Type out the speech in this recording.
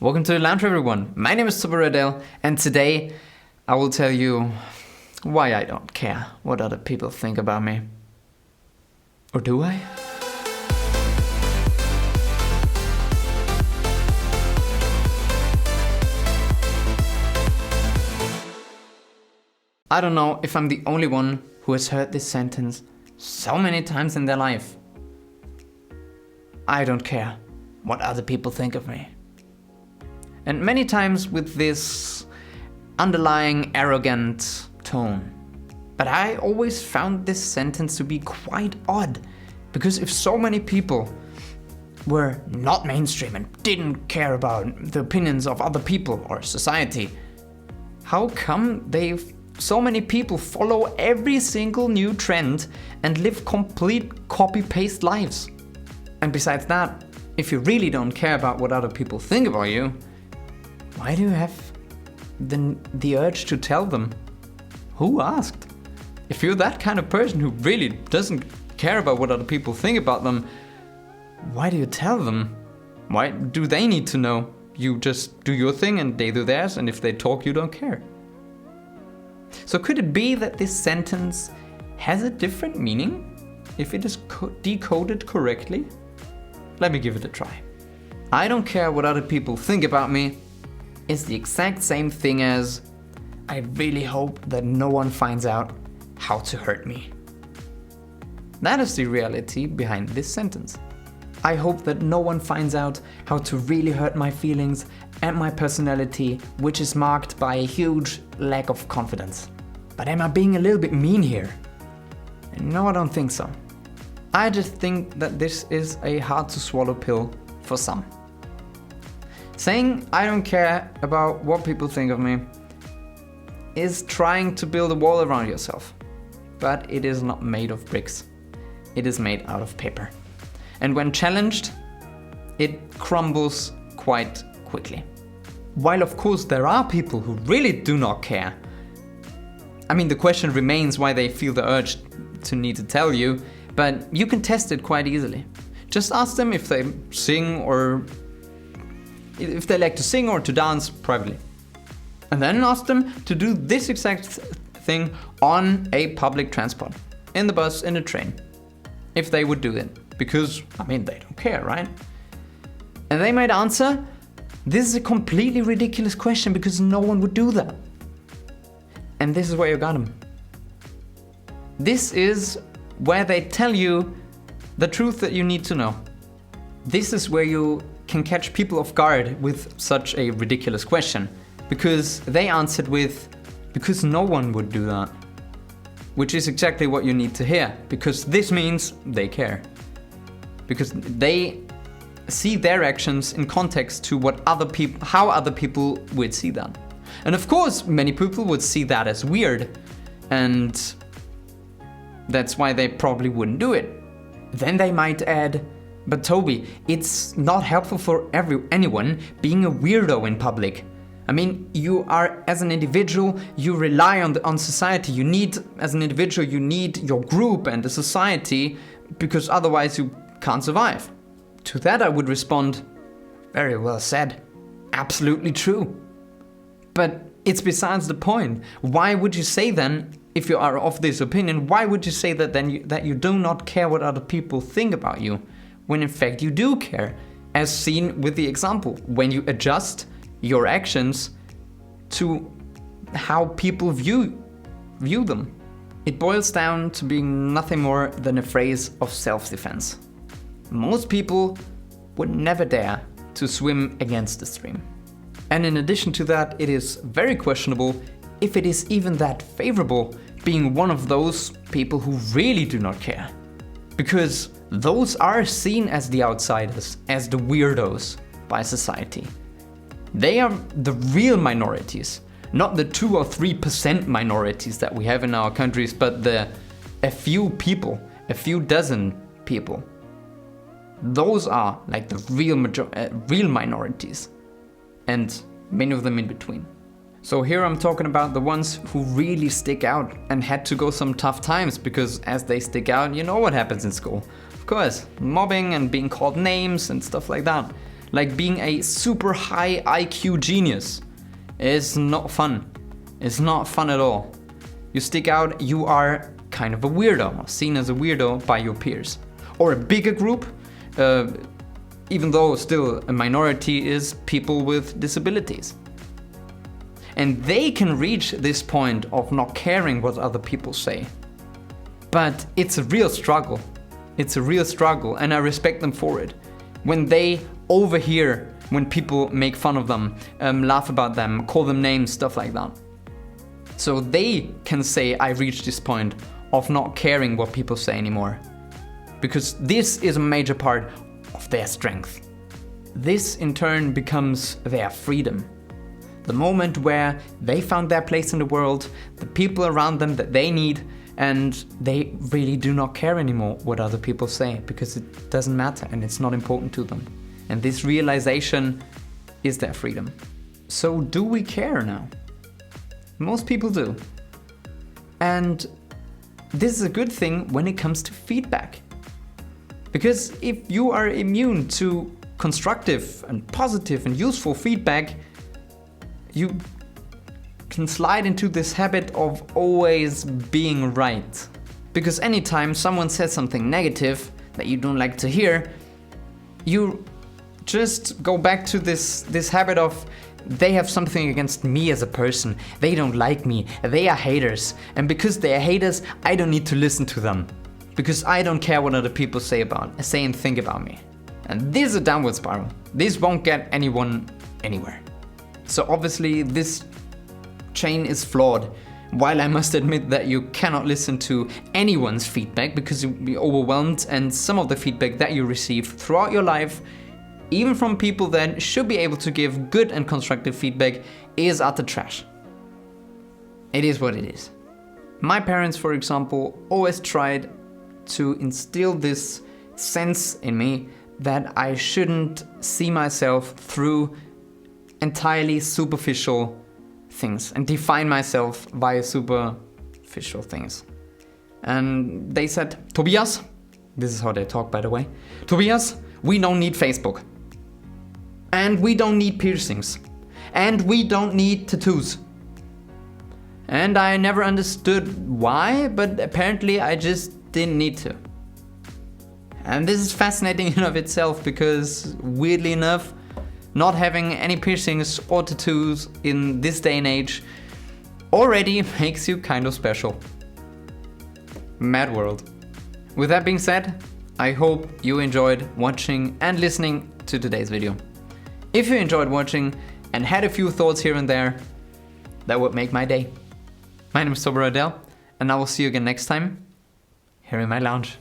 Welcome to the lounge, everyone. My name is Toby Roydell, and today I will tell you why I don't care what other people think about me. Or do I? I don't know if I'm the only one who has heard this sentence so many times in their life. I don't care what other people think of me. And many times with this underlying arrogant tone. But I always found this sentence to be quite odd, because if so many people were not mainstream and didn't care about the opinions of other people or society, how come so many people follow every single new trend and live complete copy-paste lives? And besides that, if you really don't care about what other people think about you, why do you have the urge to tell them? Who asked? If you're that kind of person who really doesn't care about what other people think about them, why do you tell them? Why do they need to know? You just do your thing and they do theirs, and if they talk, you don't care. So could it be that this sentence has a different meaning if it is decoded correctly? Let me give it a try. I don't care what other people think about me is the exact same thing as I really hope that no one finds out how to hurt me. That is the reality behind this sentence. I hope that no one finds out how to really hurt my feelings and my personality, which is marked by a huge lack of confidence. But am I being a little bit mean here? No, I don't think so. I just think that this is a hard to swallow pill for some. Saying I don't care about what people think of me is trying to build a wall around yourself. But it is not made of bricks. It is made out of paper. And when challenged, it crumbles quite quickly. While of course there are people who really do not care. I mean, the question remains why they feel the urge to need to tell you, but you can test it quite easily. Just ask them if they sing or if they like to sing or to dance privately. And then ask them to do this exact thing on a public transport, in the bus, in the train, if they would do it. Because, I mean, they don't care, right? And they might answer, this is a completely ridiculous question because no one would do that. And this is where you got them. This is where they tell you the truth that you need to know. This is where you can catch people off guard with such a ridiculous question, because they answered with, because no one would do that. Which is exactly what you need to hear, because this means they care. Because they see their actions in context to how other people would see that. And of course, many people would see that as weird, and that's why they probably wouldn't do it. Then they might add, but Toby, it's not helpful for anyone being a weirdo in public. I mean, you are, as an individual, you rely on society. As an individual, you need your group and the society, because otherwise you can't survive. To that I would respond, very well said. Absolutely true. But it's besides the point. Why would you say then, if you are of this opinion, why would you say that then that you do not care what other people think about you, when in fact you do care, as seen with the example, when you adjust your actions to how people view them. It boils down to being nothing more than a phrase of self-defense. Most people would never dare to swim against the stream. And in addition to that, it is very questionable if it is even that favorable being one of those people who really do not care. Because those are seen as the outsiders, as the weirdos by society. They are the real minorities, not the 2 or 3% minorities that we have in our countries, but a few people, a few dozen people. Those are like the real minorities, and many of them in between. So here I'm talking about the ones who really stick out and had to go some tough times, because as they stick out, you know what happens in school. Of course, mobbing and being called names and stuff like that. like being a super high IQ genius, is not fun. It's not fun at all. You stick out, you are kind of a weirdo, seen as a weirdo by your peers. Or a bigger group, even though still a minority, is people with disabilities. And they can reach this point of not caring what other people say. But it's a real struggle. It's a real struggle, and I respect them for it. When they overhear when people make fun of them, laugh about them, call them names, stuff like that. So they can say, I reached this point of not caring what people say anymore. Because this is a major part of their strength. This in turn becomes their freedom. The moment where they found their place in the world, the people around them that they need, and they really do not care anymore what other people say, because it doesn't matter and it's not important to them. And this realization is their freedom. So do we care now? Most people do. And this is a good thing when it comes to feedback. Because if you are immune to constructive and positive and useful feedback, you can slide into this habit of always being right. Because anytime someone says something negative that you don't like to hear, you just go back to this habit of, they have something against me as a person, they don't like me, they are haters, and because they are haters, I don't need to listen to them, because I don't care what other people say and think about me. And this is a downward spiral. This won't get anyone anywhere. So obviously this chain is flawed. While I must admit that you cannot listen to anyone's feedback because you'll be overwhelmed, and some of the feedback that you receive throughout your life, even from people that should be able to give good and constructive feedback, is utter trash. It is what it is. My parents, for example, always tried to instill this sense in me that I shouldn't see myself through entirely superficial things and define myself via superficial things. And they said, Tobias, this is how they talk, by the way, Tobias, we don't need Facebook. And we don't need piercings. And we don't need tattoos. And I never understood why, but apparently I just didn't need to. And this is fascinating in and of itself, because weirdly enough, not having any piercings or tattoos in this day and age already makes you kind of special. Mad world. With that being said, I hope you enjoyed watching and listening to today's video. If you enjoyed watching and had a few thoughts here and there, that would make my day. My name is Toby Roydell, and I will see you again next time here in my lounge.